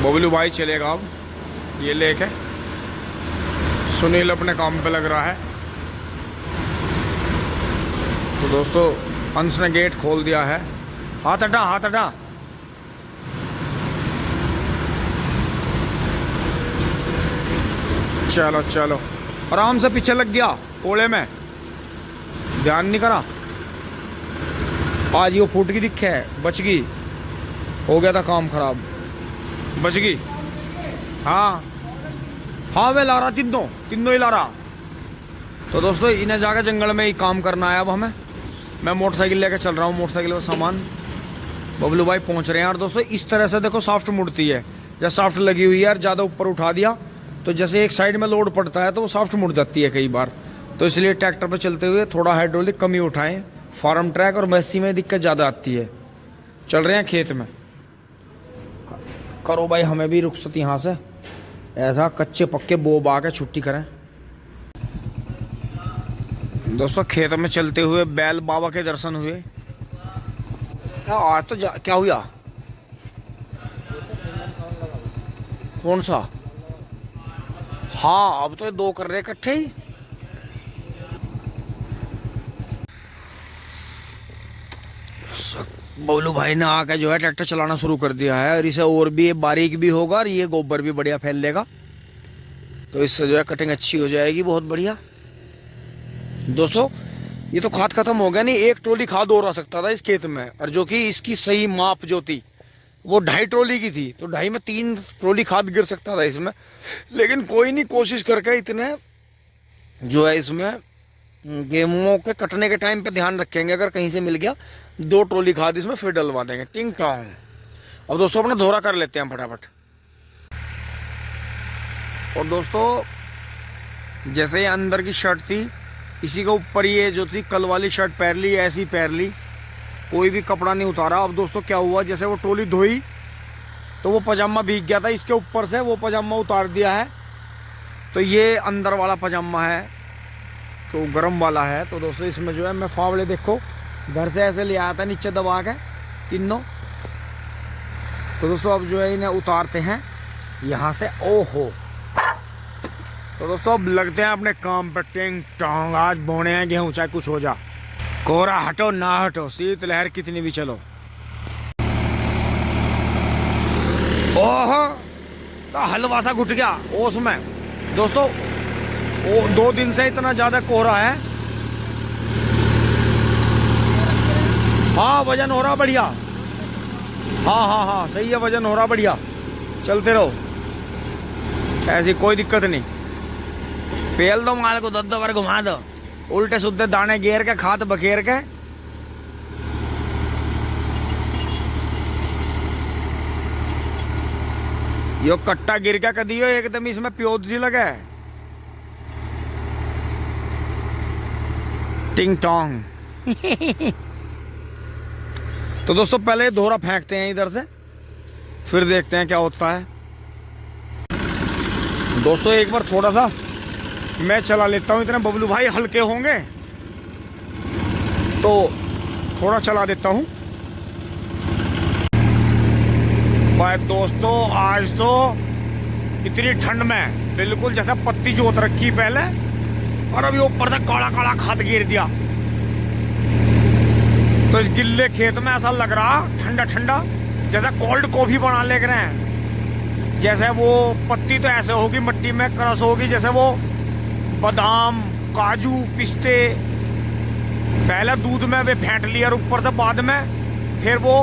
बबलू भाई चलेगा अब ये लेके। सुनील अपने काम पे लग रहा है। तो दोस्तों अंश ने गेट खोल दिया है। हाथ हटा, हाथ हटा। चलो चलो, आराम से पीछे लग गया कोड़े में, ध्यान नहीं करा। आज वो फूट की दिखे है, बच गई। हो गया था काम खराब, बच गई। हाँ हाँ, वे ला रहा, तीनों ही ला रहा। तो दोस्तों इन्हें जाकर जंगल में ही काम करना है अब हमें। मैं मोटरसाइकिल लेकर चल रहा हूँ, मोटरसाइकिल का सामान। बबलू भाई पहुंच रहे हैं। और दोस्तों इस तरह से देखो साफ्ट मुड़ती है। जब साफ्ट लगी हुई है यार, ज़्यादा ऊपर उठा दिया तो जैसे एक साइड में लोड पड़ता है तो वो साफ्ट मुड़ जाती है कई बार। तो इसलिए ट्रैक्टर पर चलते हुए थोड़ा हाइड्रोलिक कम ही उठाएं। फार्म ट्रैक और मैसी में दिक्कत ज़्यादा आती है। चल रहे हैं खेत में। करो भाई, हमें भी रुखसत यहाँ से, ऐसा कच्चे पक्के बो बा के छुट्टी करें। दोस्तों खेत में चलते हुए बैल बाबा के दर्शन हुए। आज तो क्या हुआ? कौन सा? हाँ अब तो 2 कर रहे इकट्ठे ही। बबलू भाई ने आके जो है ट्रैक्टर चलाना शुरू कर दिया है। और इसे और भी बारीक भी होगा और ये गोबर भी बढ़िया फैल लेगा। तो इससे जो है कटिंग अच्छी हो जाएगी, बहुत बढ़िया। दोस्तों ये तो खाद खत्म हो गया, नहीं 1 ट्रॉली खाद और आ सकता था इस खेत में। और जो कि इसकी सही माप जो थी वो 2.5 ट्रॉली की थी, तो 2.5 में 3 ट्रॉली खाद गिर सकता था इसमें। लेकिन कोई नहीं, कोशिश करके इतने जो है इसमें गेहूं के कटने के टाइम पे ध्यान रखेंगे। अगर कहीं से मिल गया 2 ट्रॉली खाद इसमें फिर डलवा देंगे, टिंग टोंग। अब दोस्तों अपना धोरा कर लेते हैं फटाफट। और दोस्तों जैसे ये अंदर की शर्ट थी, इसी के ऊपर ये जो थी कल वाली शर्ट पहन ली, ऐसी पहन ली, कोई भी कपड़ा नहीं उतारा। अब दोस्तों क्या हुआ, जैसे वो ट्रॉली धोई तो वो पजामा भीग गया था, इसके ऊपर से वो पजामा उतार दिया है। तो ये अंदर वाला पजामा है, तो गर्म वाला है। तो दोस्तों इसमें जो है मैं फावड़े देखो घर से ऐसे ले आया था नीचे दबा के तीनों। तो दोस्तों अब जो है इन्हें उतारते हैं यहाँ से। ओहो, तो दोस्तों अब लगते हैं अपने काम पर। टिंग टोंग, आज बोने हैं गेहूँ चाहे कुछ हो जा। कोहरा हटो ना हटो, शीत लहर कितनी भी चलो। ओहो, तो हलवा सा घुट गया ओस में। दोस्तों 2 दिन से इतना ज्यादा कोहरा है। हाँ वजन हो रहा बढ़िया। हाँ हाँ हाँ सही है, वजन हो रहा बढ़िया। चलते रहो, ऐसी कोई दिक्कत नहीं। पेल दो माल को, 10 बार घुमा दो, उल्टे सुद्दे दाने घेर के, खाद बखेर के। यो कट्टा गिर के कदी हो एकदम इसमें प्योद सी लगे। टिंग टोंग। तो दोस्तों पहले धोरा फेंकते हैं इधर से, फिर देखते हैं क्या होता है। दोस्तों एक बार थोड़ा सा मैं चला लेता हूं, इतने बबलू भाई हल्के होंगे तो थोड़ा चला देता हूं। भाई दोस्तों आज तो इतनी ठंड में बिल्कुल जैसा पत्ती जोत रखी पहले, और अभी ऊपर से काला काला खाद गिर दिया। तो इस गिल्ले खेत में ऐसा लग रहा ठंडा ठंडा, जैसा कोल्ड कॉफी बना ले रहे हैं। जैसे वो पत्ती तो ऐसे होगी मिट्टी में क्रश होगी, जैसे वो बादाम काजू पिस्ते पहले दूध में वे फेंट लिया, और ऊपर से बाद में फिर वो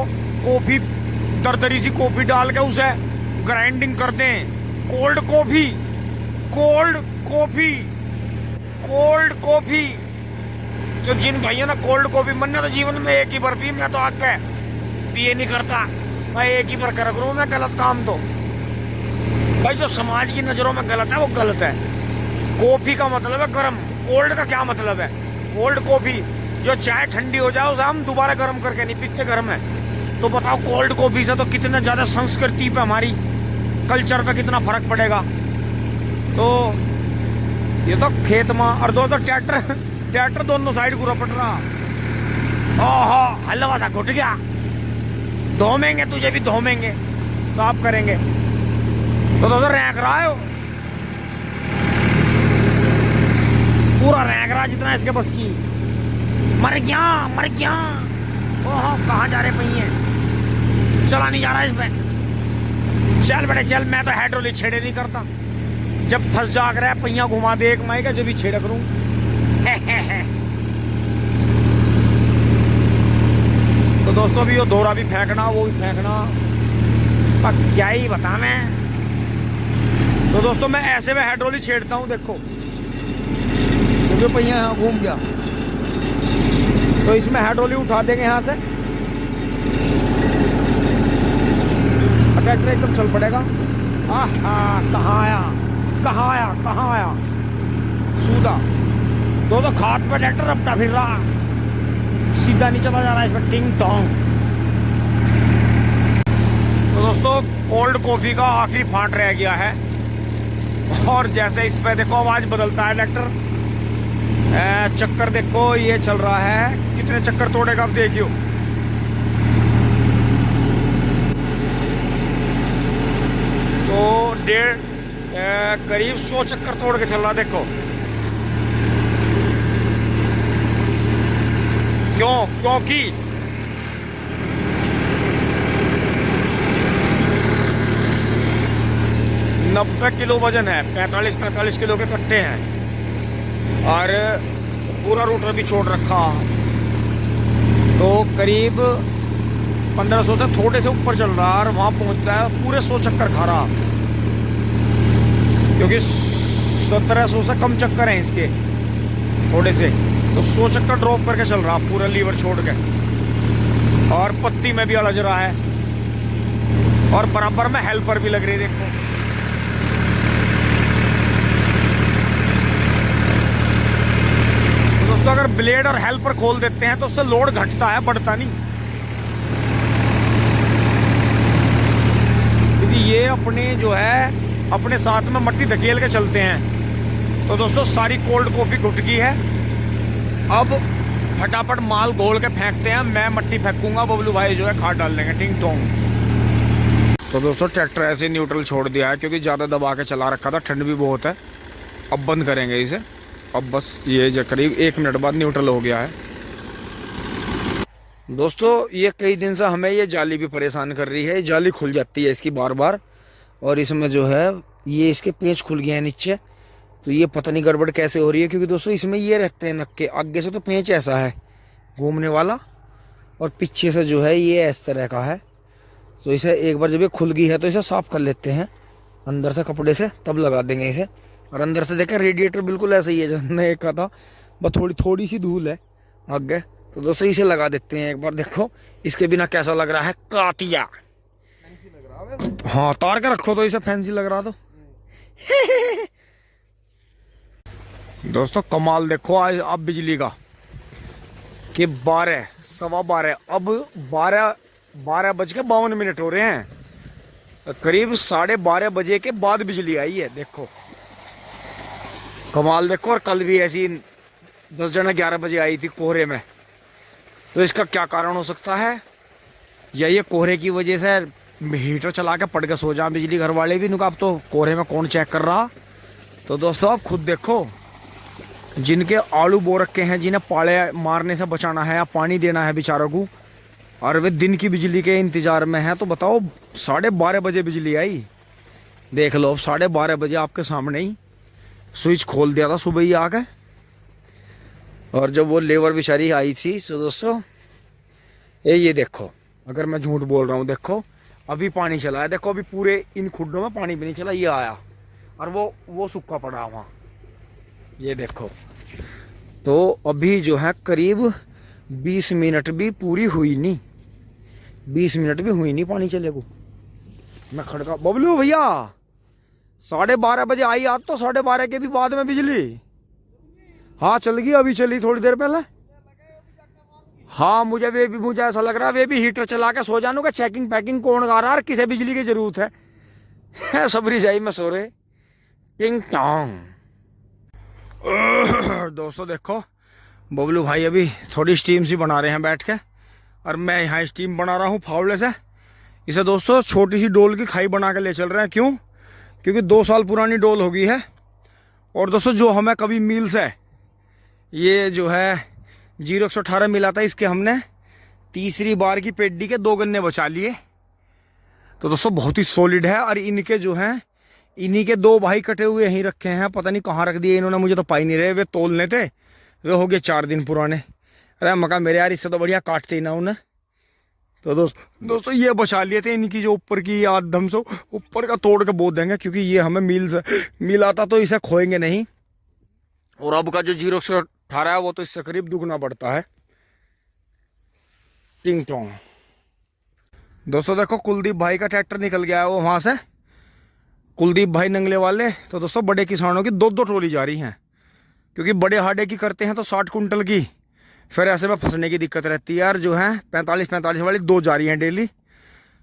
कॉफी दरदरी सी कॉफी डाल के उसे ग्राइंडिंग कर दें। Cold coffee, cold coffee, cold coffee. तो जिन भाइयों ने कोल्ड कॉफी मन तो जीवन में एक ही बार पी, मैं तो आज के पिए नहीं करता, मैं एक ही बार कर करूँ मैं गलत काम। तो भाई जो समाज की नजरों में गलत है वो गलत है। कॉफी का मतलब है गर्म, कोल्ड का क्या मतलब है? कोल्ड कॉफी जो चाय ठंडी हो जाए उसे हम दोबारा गर्म करके नहीं पीते, गर्म है। तो बताओ कोल्ड कॉफी से तो कितने ज्यादा संस्कृति पे, हमारी कल्चर पे कितना फर्क पड़ेगा। तो ये तो खेत में, और दो तो ट्रैक्टर दोनों साइड को रपट रहा। ओहो हलवा सा घुट गया। धोमेंगे, तुझे भी धोमेंगे, साफ करेंगे। तो दोस्तों रैंक रहा है, पूरा रैंक रहा जितना इसके बस की। मर गया मर गया। ओहो कहाँ जा रहे पहिए, चला नहीं जा रहा इस पे। चल बेटे चल, मैं तो हाइड्रोलिक छेड़े नहीं करता। जब फंस जाग रहा है पहिया घुमा दे एक माई का, जब भी छेड़ा करूं। तो दोस्तों भी वो दोहरा भी फेंकना, वो भी फेंकना, अब क्या ही बता मैं। तो दोस्तों मैं ऐसे में हाइड्रोलिक छेड़ता हूँ, देखो क्योंकि पहिया यहाँ घूम गया। तो इसमें हाइड्रोलिक उठा देंगे यहाँ से, ट्रैक्टर एकदम चल पड़ेगा। कहाँ आया कहाँ आया कहाँ आया सूदा। दोस्तों खाद पे ट्रैक्टर रपटा फिर रहा, सीधा नहीं चला जा रहा है इसमें, टिंग टोंग। तो दोस्तों कोल्ड कॉफी का आखिरी फांट रह गया है, और जैसे इस पे देखो आवाज बदलता है ट्रैक्टर। चक्कर देखो ये चल रहा है, कितने चक्कर तोड़ेगा अब देखियो। तो करीब 100 चक्कर तोड़ के चल रहा, देखो क्योंकि 90 किलो वजन है, 45 किलो के कट्टे हैं, और पूरा रोटर भी छोड़ रखा। तो करीब 1500 से थोड़े से ऊपर चल रहा है, और वहां पहुंचता है पूरे 100 चक्कर खा रहा, क्योंकि 1700 से कम चक्कर हैं इसके थोड़े से। तो 100 चक्कर ड्रॉप करके चल रहा पूरा लीवर छोड़ के, और पत्ती में भी अड़ज रहा है, और बराबर में हेल्पर भी लग रही है, देखो। तो दोस्तों अगर ब्लेड और हेल्पर खोल देते हैं तो उससे लोड घटता है, बढ़ता नहीं, क्योंकि ये अपने जो है अपने साथ में मट्टी धकेल के चलते हैं। तो दोस्तों सारी कोल्ड कॉफी घुट गई है, अब फटाफट माल घोल के फेंकते हैं। मैं मट्टी फेंकूंगा, बबलू भाई जो है खाद डाल देंगे, टिंग टोंग। तो दोस्तों ट्रैक्टर ऐसे न्यूट्रल छोड़ दिया है, क्योंकि ज़्यादा दबा के चला रखा था, ठंड भी बहुत है। अब बंद करेंगे इसे, अब बस ये जो करीब 1 मिनट बाद न्यूट्रल हो गया है। दोस्तों ये कई दिन से हमें ये जाली भी परेशान कर रही है, जाली खुल जाती है इसकी बार बार, और इसमें जो है ये इसके पेंच खुल गए हैं नीचे। तो ये पता नहीं गड़बड़ कैसे हो रही है, क्योंकि दोस्तों इसमें ये रहते हैं नक्के, आगे से तो पेंच ऐसा है घूमने वाला, और पीछे से जो है ये इस तरह का है। तो इसे एक बार जब ये खुल गई है तो इसे साफ कर लेते हैं अंदर से कपड़े से, तब लगा देंगे इसे। और अंदर से देखें रेडिएटर बिल्कुल ऐसा ही है जैसे नए का था, बस थोड़ी सी धूल है आगे। तो दोस्तों इसे लगा देते हैं एक बार, देखो इसके बिना कैसा लग रहा है, काटिया। हाँ तार के रखो तो इसे फैंसी लग रहा। तो दोस्तों कमाल देखो आज अब बिजली का, कि 12 सवा 12, अब 12:52 हो रहे हैं, करीब 12:30 बजे के बाद बिजली आई है, देखो कमाल देखो। और कल भी ऐसी 11 बजे आई थी कोहरे में। तो इसका क्या कारण हो सकता है, या ये कोहरे की वजह से हीटर चला के पड़ के सो जा बिजली घर वाले भी, नुका अब तो कोहरे में कौन चेक कर रहा। तो दोस्तों आप खुद देखो, जिनके आलू बो रखे हैं, जिन्हें पाले मारने से बचाना है या पानी देना है बेचारों को, और वे दिन की बिजली के इंतजार में है, तो बताओ 12:30 बजे बिजली आई, देख लो 12:30 बजे आपके सामने ही स्विच खोल दिया था सुबह ही आके। और जब वो लेबर बेचारी आई थी, तो दोस्तों ये देखो, अगर मैं झूठ बोल रहा हूँ, देखो अभी पानी चला है, देखो अभी पूरे इन खुड्डों में पानी भी नहीं चला, ये आया और वो सूखा पड़ा वहाँ, ये देखो। तो अभी जो है करीब 20 मिनट भी पूरी हुई नहीं, 20 मिनट भी हुई नहीं पानी चले को। मैं खड़का, बबलू भैया 12:30 बजे आई, आज तो 12:30 के भी बाद में बिजली। हाँ चल गई, अभी चली थोड़ी देर पहले। हाँ मुझे ऐसा लग रहा है वे भी हीटर चला के सो जानू का, चेकिंग पैकिंग कौन गा रहा है, किसे बिजली की जरूरत है। सबरी जाई में सो रहे, टिंग टोंग। दोस्तों देखो बबलू भाई अभी थोड़ी स्टीम सी बना रहे हैं बैठ के, और मैं यहाँ स्टीम बना रहा हूँ फावड़े से। इसे दोस्तों छोटी सी डोल की खाई बना के ले चल रहे हैं, क्यों? क्योंकि 2 साल पुरानी डोल हो गई है। और दोस्तों जो हमें कभी मील्स है, ये जो है 0-118 मिला था, इसके हमने तीसरी बार की पेड्डी के 2 गन्ने बचा लिए। तो दोस्तों बहुत ही सॉलिड है। और इनके जो हैं, इन्हीं के 2 भाई कटे हुए यहीं रखे हैं, पता नहीं कहाँ रख दिए इन्होंने, मुझे तो पाई नहीं रहे। वे तोलने थे, वे हो गए 4 दिन पुराने। अरे मका मेरे यार, इससे तो बढ़िया काटते ही ना उन्हें। तो दोस्तों ये बचा लिए थे, इनकी जो ऊपर की आधम से ऊपर का तोड़ के बो देंगे, क्योंकि ये हमें मिल आता तो इसे खोएंगे नहीं। और अब का जो 0-118 है वो तो इससे करीब दुगना बढ़ता है। टिंग टोंग। दोस्तों देखो कुलदीप भाई का ट्रैक्टर निकल गया है वो वहां से, कुलदीप भाई नंगले वाले। तो दोस्तों बड़े किसानों की 2-2 ट्रॉली जा रही हैं, क्योंकि बड़े हाडे की करते हैं तो 60 कुंटल की, फिर ऐसे में फंसने की दिक्कत रहती है यार। जो है 45-45 वाली 2 जा रही हैं डेली।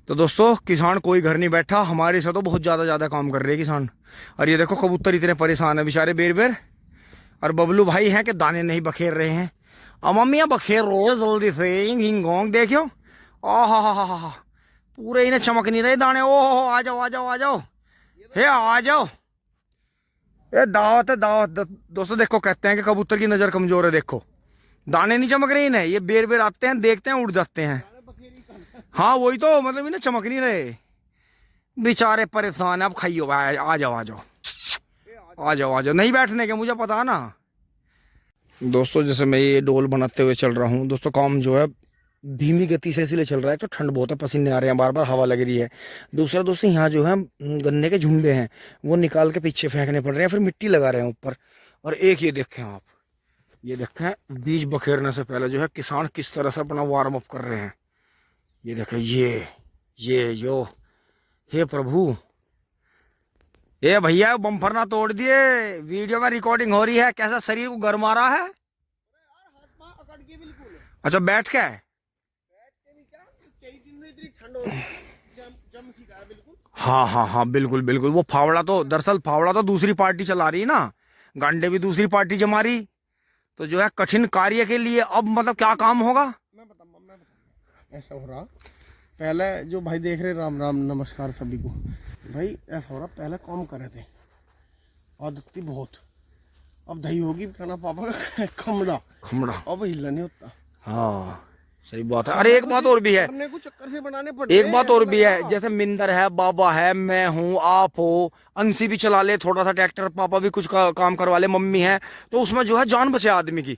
तो दोस्तों किसान कोई घर नहीं बैठा, हमारे से तो बहुत ज़्यादा काम कर रहे हैं किसान। और ये देखो कबूतर इतने परेशान है बेचारे बेर। और बबलू भाई हैं कि दाने नहीं बखेर रहे हैं। मम्मियाँ बखेर रोज जल्दी से हिंगोंग देखियो। हा पूरे इन्हें चमक नहीं रहे दाने। ओहो आ जाओ हे आ जाओ, ये दावत है दावत। दोस्तों देखो कहते हैं कि कबूतर की नज़र कमजोर है, देखो दाने नहीं चमक रहे इन्हें, ये बेर आते हैं देखते हैं उड़ जाते हैं। हाँ वही तो मतलब इन्हें चमक नहीं रहे, बेचारे परेशान है। अब खाइयो भाई, आ जाओ नहीं बैठने के, मुझे पता है ना। दोस्तों जैसे मैं ये डोल बनाते हुए चल रहा हूँ, दोस्तों काम जो है धीमी गति से इसलिए चल रहा है तो ठंड बहुत है, पसीने आ रहे हैं, बार हवा लग रही है। दूसरा दोस्तों यहाँ जो है गन्ने के झुंडे हैं वो निकाल के पीछे फेंकने पड़ रहे हैं, फिर मिट्टी लगा रहे हैं ऊपर। और एक ये देखें आप, ये देखें बीज बखेरने से पहले जो है किसान किस तरह से अपना वार्म अप कर रहे हैं। ये देखें यो हे प्रभु, ये भैया बम्फर ना तोड़ दिए, वीडियो में रिकॉर्डिंग हो रही है। कैसा शरीर को गर्मा रहा है। अच्छा बैठ के हाँ बिल्कुल। वो फावड़ा तो दरअसल दूसरी पार्टी चला रही है ना, गांडे भी दूसरी पार्टी जमा रही। तो जो है कठिन कार्य के लिए अब मतलब क्या काम होगा मैं बताऊं ऐसा हो रहा। पहले जो भाई देख रहे, राम राम नमस्कार सभी को। भाई ऐसा हो रहा, पहले काम कर रहे थे आदत थी बहुत, अब दही होगी खाना पापा खमड़ा अब हिलना नहीं होता। हाँ सही बात है। अरे एक बात और भी है, चक्कर से बनाने पड़ते। एक बात और भी है, जैसे मिंदर है, बाबा है, मैं हूँ, आप हो, अंशी भी चला ले थोड़ा सा ट्रैक्टर, पापा भी कुछ काम करवा ले, मम्मी है, तो उसमें जो है जान बचे आदमी को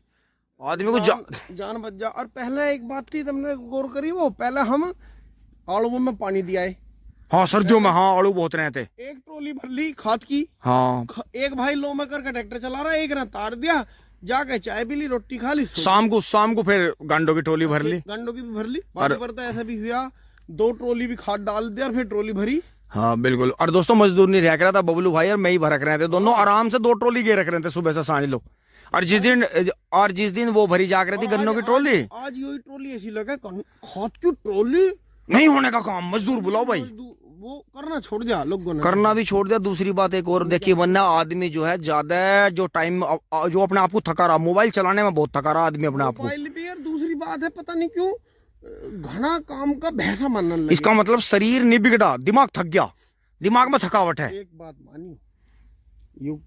जान बच जा। और पहले एक बात थी, तुमने गौर करी, वो पहले हम आलू में पानी दिया है। हाँ सर्दियों में, हाँ आलू बहुत रहते। एक ट्रॉली भर ली खाद की, हाँ एक भाई लो में करके ट्रैक्टर चला रहा है, एक ने तार दिया, जाके चाय पी ली, रोटी खा ली, शाम को फिर गांडों की ट्रॉली भर ली, गांडों की भी भर ली। बार तो ऐसा भी हुआ 2 ट्रॉली भी खाद डाल दिया और फिर ट्रॉली भरी। हाँ बिल्कुल। और दोस्तों मजदूर नहीं रह रहा था, बबलू भाई और मैं ही भरक रहे थे, दोनों आराम से 2 ट्रॉली गे रख रहे थे सुबह से सांझ लो। और जिस दिन वो भरी जाग रही थी गन्नों की ट्रॉली, आज यही ट्रॉली ऐसी लगे खाद की ट्रॉली नहीं होने का काम, मजदूर बुलाओ भाई। वो करना छोड़ दिया लोगों ने, करना भी छोड़ दिया। दूसरी बात एक और देखिए, वरना आदमी जो है ज्यादा जो टाइम जो अपने आप को थका रहा, मोबाइल चलाने में बहुत थका रहा आदमी अपने आप को। मोबाइल भी यार दूसरी बात है, पता नहीं क्यों घना काम का भैंसा मानने लगे। इसका मतलब शरीर नहीं बिगड़ा, दिमाग थक गया, दिमाग में थकावट है। एक बात मानियो,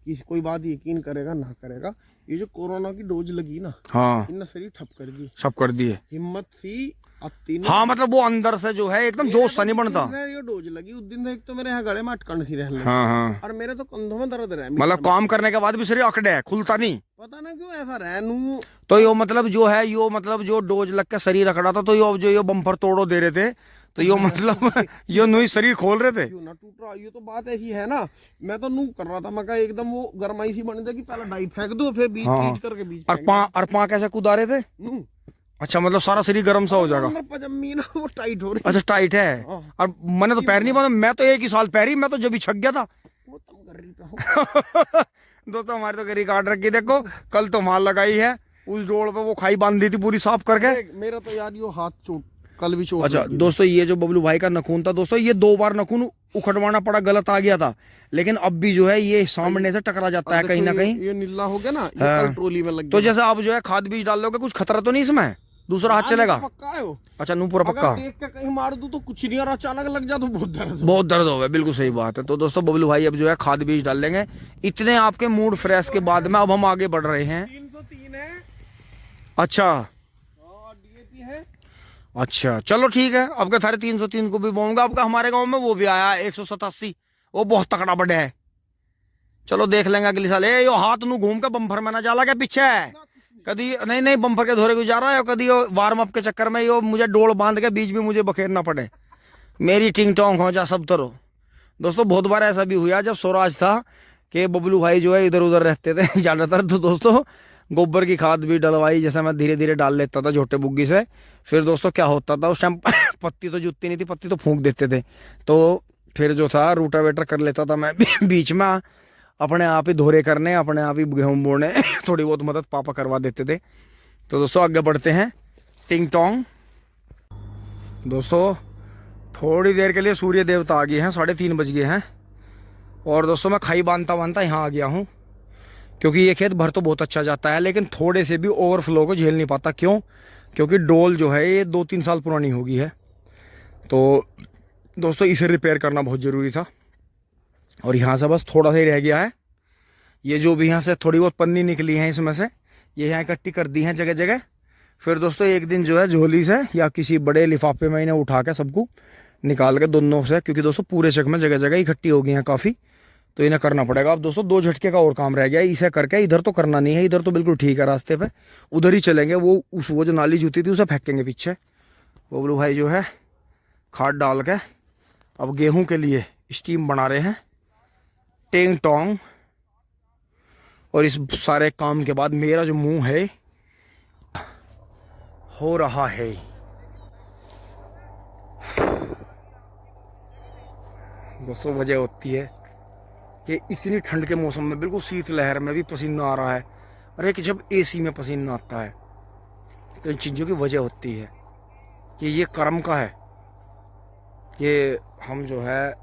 ये कोई बात यकीन करेगा ना करेगा, ये जो कोरोना की डोज लगी ना, हाँ इनने शरीर ठप कर दी, सब कर दिए, हिम्मत सी आती। हाँ मतलब वो अंदर से जो है एकदम जोश सा नहीं बनता। ये डोज लगी उस दिन से एक तो मेरे यहाँ गले में अटकन सी रहने लगी, हाँ और मेरे तो कंधों में दर्द रहा, मतलब काम करने के बाद भी शरीर अकड़े है, खुलता नहीं, पता ना क्यों ऐसा रहनू। तो यो मतलब जो है जो डोज लग के शरीर अकड़ा था, तो यो बम्पर तोड़ो दे रहे थे, तो यो मतलब यो नुई शरीर खोल रहे थे। ना टूट रहा, ये तो बात ऐसी है ना, मैं तो नू कर रहा था, मैं एकदम वो गरमाई सी बन जाएगी, पहले डाई फेंक दो फिर बीच करके बीच। और पाँ कैसे कूदा रहे थे? अच्छा मतलब सारा शरीर गर्म सा हो जाएगा, पजम्मी ना वो टाइट हो रही। अच्छा टाइट है। और मैंने तो पैर नहीं बांधा, मैं तो 1 ही साल पैर ही, मैं तो जब ही छक गया था। वो तुम कर रही हो दोस्तों हमारे तो गरी काट रखी, देखो कल तो माल लगाई है उस डोड़ पे, वो खाई बांध दी थी पूरी साफ करके। मेरा तो यार यो हाथ चोट, कल भी चोट। अच्छा दोस्तों ये जो बबलू भाई का नखून था, दोस्तों ये 2 बार नखून उखड़वाना पड़ा, गलत आ गया था, लेकिन अब भी जो है ये सामने से टकरा जाता है कहीं ना कहीं। ये नीला हो गया ना, ये कल ट्रॉली में लग गया। तो जैसे आप जो है खाद बीज डाल लोगे, कुछ खतरा तो नहीं इसमें? दूसरा हाथ चलेगा? पक्का है वो। अच्छा नूपुर पक्का। अगर देख के कहीं मार दूं तो कुछ नहीं, और अचानक लग जा तो बहुत दर्द हो। बहुत दर्द होगा, बिल्कुल सही बात है। तो दोस्तों बबलू भाई अब जो है खाद बीज डाल लेंगे। इतने आपके मूड फ्रेश के बाद में अब हम आगे बढ़ रहे हैं। 303 है। अच्छा DAP है। अच्छा चलो ठीक है, अब का थारे 303 को भी बोऊंगा। अब का हमारे गांव में वो भी आया 187, वो बहुत तकड़ा बड़े है। चलो देख लेंगे अगले साल। ए यो हाथ नू घूम के बम्फर में ना जाला क्या पीछे है कदी? नहीं नहीं, बम्फर के धोरे गुजारा है कदी। वार्म अप के चक्कर में यो मुझे डोल बांध के बीच में मुझे बखेरना पड़े, मेरी टिंग टोंग हो जा सब तरह। दोस्तों बहुत बार ऐसा भी हुआ जब स्वराज था कि बबलू भाई जो है इधर उधर रहते थे ज्यादातर। तो दोस्तों गोबर की खाद भी डलवाई, जैसे मैं धीरे धीरे डाल लेता था झोटे बुग्गी से। फिर दोस्तों क्या होता था उस टाइम पत्ती तो जुटती नहीं थी, पत्ती तो फूंक देते थे। तो फिर जो था रूटावेटर कर लेता था मैं बीच में, अपने आप ही धोरे करने, अपने आप ही गेहूं बोने थोड़ी बहुत मदद पापा करवा देते थे। तो दोस्तों आगे बढ़ते हैं। टिंग टोंग। दोस्तों थोड़ी देर के लिए सूर्य देवता आ गए हैं, 3:30 बज गए हैं। और दोस्तों मैं खाई बांधता बांधता यहाँ आ गया हूँ, क्योंकि ये खेत भर तो बहुत अच्छा जाता है लेकिन थोड़े से भी ओवरफ्लो को झेल नहीं पाता। क्यों? क्योंकि डोल जो है ये 2-3 साल पुरानी हो गई है। तो दोस्तों इसे रिपेयर करना बहुत ज़रूरी था। और यहाँ से बस थोड़ा सा ही रह गया है। ये जो भी यहाँ से थोड़ी बहुत पन्नी निकली है इसमें से, ये यहाँ इकट्ठी कर दी हैं जगह जगह। फिर दोस्तों एक दिन जो है झोली से या किसी बड़े लिफाफे में इन्हें उठा के सबको निकाल के दोनों से, क्योंकि दोस्तों पूरे चक में जगह जगह इकट्ठी हो गई हैं काफ़ी, तो इन्हें करना पड़ेगा। अब दोस्तों 2 झटके का और काम रह गया है, इसे करके इधर तो करना नहीं है, इधर तो बिल्कुल ठीक है रास्ते पे, उधर ही चलेंगे। वो जो नाली जूती थी उसे फेंकेंगे पीछे। बबलू भाई जो है खाद डाल के अब गेहूं के लिए स्टीम बना रहे हैं, टेंग टोंग। और इस सारे काम के बाद मेरा जो मुंह है हो रहा है। दोस्तों वजह होती है कि इतनी ठंड के मौसम में बिल्कुल शीत लहर में भी पसीना आ रहा है। अरे कि जब एसी में पसीना आता है तो इन चीज़ों की वजह होती है कि ये कर्म का है कि हम जो है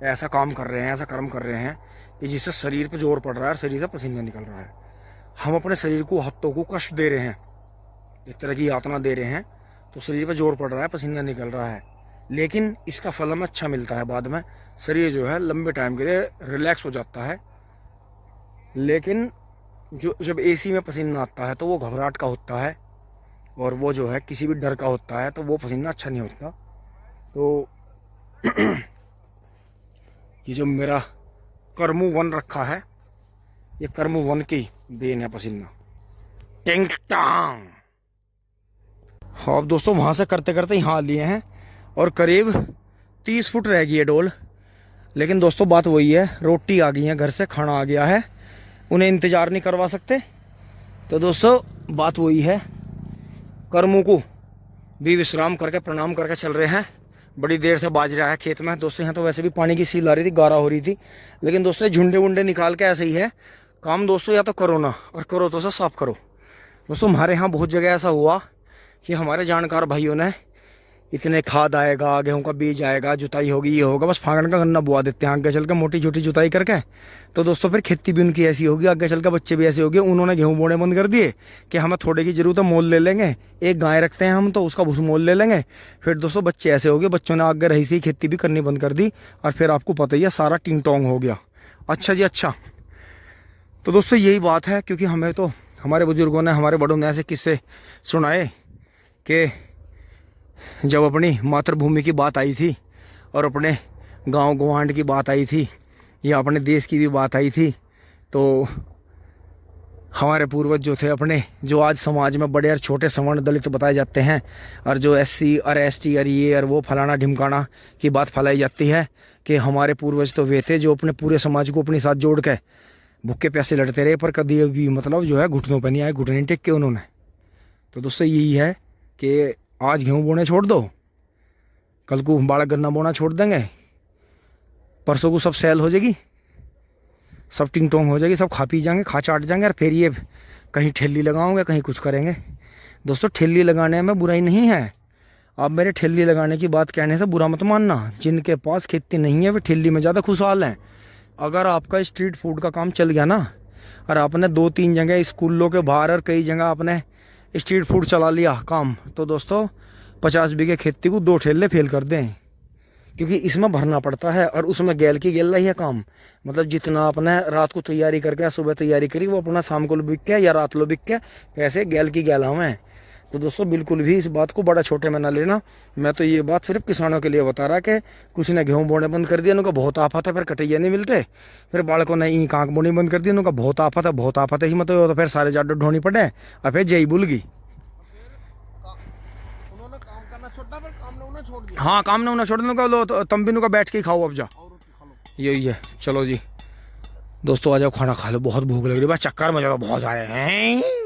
ऐसा काम कर रहे हैं, ऐसा कर्म कर रहे हैं कि जिससे शरीर पे जोर पड़ रहा है, शरीर से पसीना निकल रहा है। हम अपने शरीर को, हाथों को कष्ट दे रहे हैं, एक तरह की यातना दे रहे हैं, तो शरीर पे जोर पड़ रहा है, पसीना निकल रहा है। लेकिन इसका फल हमें अच्छा मिलता है बाद में, शरीर जो है लंबे टाइम के लिए रिलैक्स हो जाता है। लेकिन जो जब एसी में पसीना आता है तो वो घबराहट का होता है, और वो जो है किसी भी डर का होता है, तो वो पसीना अच्छा नहीं होता। तो ये जो मेरा कर्मू वन रखा है, ये कर्मू वन की देन है पसीना। टिंग टांग। अब दोस्तों वहां से करते करते यहाँ लिए हैं और करीब 30 फुट रह गई है डोल। लेकिन दोस्तों बात वही है, रोटी आ गई है घर से, खाना आ गया है, उन्हें इंतजार नहीं करवा सकते। तो दोस्तों बात वही है, कर्मों को भी विश्राम करके प्रणाम करके चल रहे हैं। बड़ी देर से बाज रहा है खेत में दोस्तों। यहाँ तो वैसे भी पानी की सील आ रही थी, गारा हो रही थी, लेकिन दोस्तों झुंडे वुंडे निकाल के ऐसे ही है काम दोस्तों। या तो करो ना, और करो तो साफ करो। दोस्तों हमारे यहाँ बहुत जगह ऐसा हुआ कि हमारे जानकार भाइयों ने इतने खाद आएगा, गेहूं का बीज आएगा, जुताई होगी, ये होगा, बस फागण का गन्ना बुआ देते हैं आगे चल के मोटी छोटी जुताई करके। तो दोस्तों फिर खेती भी उनकी ऐसी होगी, आगे चल के बच्चे भी ऐसे होंगे। उन्होंने गेहूं बोने बंद कर दिए कि हमें थोड़े की जरूरत है, मोल ले लेंगे, एक गाय रखते हैं हम तो उसका भूस मोल ले लेंगे। फिर दोस्तों बच्चे ऐसे हो गए, बच्चों ने आगे रही सी खेती भी करनी बंद कर दी, और फिर आपको पता ही है सारा टिंग टोंग हो गया। अच्छा जी अच्छा। तो दोस्तों यही बात है, क्योंकि हमें तो हमारे बुजुर्गों ने, हमारे बड़ों ने ऐसे किस्से सुनाए कि जब अपनी मातृभूमि की बात आई थी, और अपने गांव गवांड की बात आई थी, या अपने देश की भी बात आई थी, तो हमारे पूर्वज जो थे अपने, जो आज समाज में बड़े और छोटे सवर्ण दलित बताए जाते हैं, और जो SC और ST और ये और वो फलाना ढिमकाना की बात फैलाई जाती है, कि हमारे पूर्वज तो वे थे जो अपने पूरे समाज को अपने साथ जोड़ के भूखे प्यासे लड़ते रहे, पर कभी भी मतलब जो है घुटनों पर नहीं आए, घुटने टेक के उन्होंने। तो दोस्तों यही है कि आज गेहूँ बोने छोड़ दो, कल को बाड़ा गन्ना बोना छोड़ देंगे, परसों को सब सेल हो जाएगी, सब टिंग टोंग हो जाएगी, सब खा पी जाएंगे, खा चाट जाएंगे, और फिर ये कहीं ठेली लगाओगे, कहीं कुछ करेंगे। दोस्तों ठेली लगाने में बुराई नहीं है, आप मेरे ठेली लगाने की बात कहने से बुरा मत मानना। जिनके पास खेती नहीं है वे ठेली में ज़्यादा खुशहाल हैं। अगर आपका स्ट्रीट फूड का काम चल गया ना, और आपने 2-3 जगह स्कूलों के बाहर और कई जगह आपने स्ट्रीट फूड चला लिया काम, तो दोस्तों 50 बीघे खेती को 2 ठेले फेल कर दें, क्योंकि इसमें भरना पड़ता है और उसमें गैल की गैल ही है काम। मतलब जितना अपने रात को तैयारी करके सुबह तैयारी करी वो अपना शाम को बिक के या रात लो बिक के, पैसे गैल की गैल हमें। तो दोस्तों बिल्कुल भी इस बात को बड़ा छोटे में ना लेना। मैं तो ये बात सिर्फ किसानों के लिए बता रहा कि कुछ ने गेहूँ बोने बंद कर दिया, उनका बहुत आफत है, फिर कटैया नहीं मिलते, फिर बालकों ने ईंख आँख बोनी बंद कर दी, उनका बहुत आफत है, बहुत आफत है। ही मतलब तो फिर सारे जाडो ढोनी पड़े और फिर जई भूल गई। उन्होंने काम करना छोड़ा, पर काम ने उन्हें छोड़ दिया। हाँ, काम ने उन्हें छोड़ने का, लो तुम भी बैठ के ही खाओ अब जा, और रोटी खा लो। यही है। चलो जी दोस्तों आ जाओ, खाना खा लो, बहुत भूख लग रही है, बस चक्कर में जाओ, बहुत आ रहे हैं।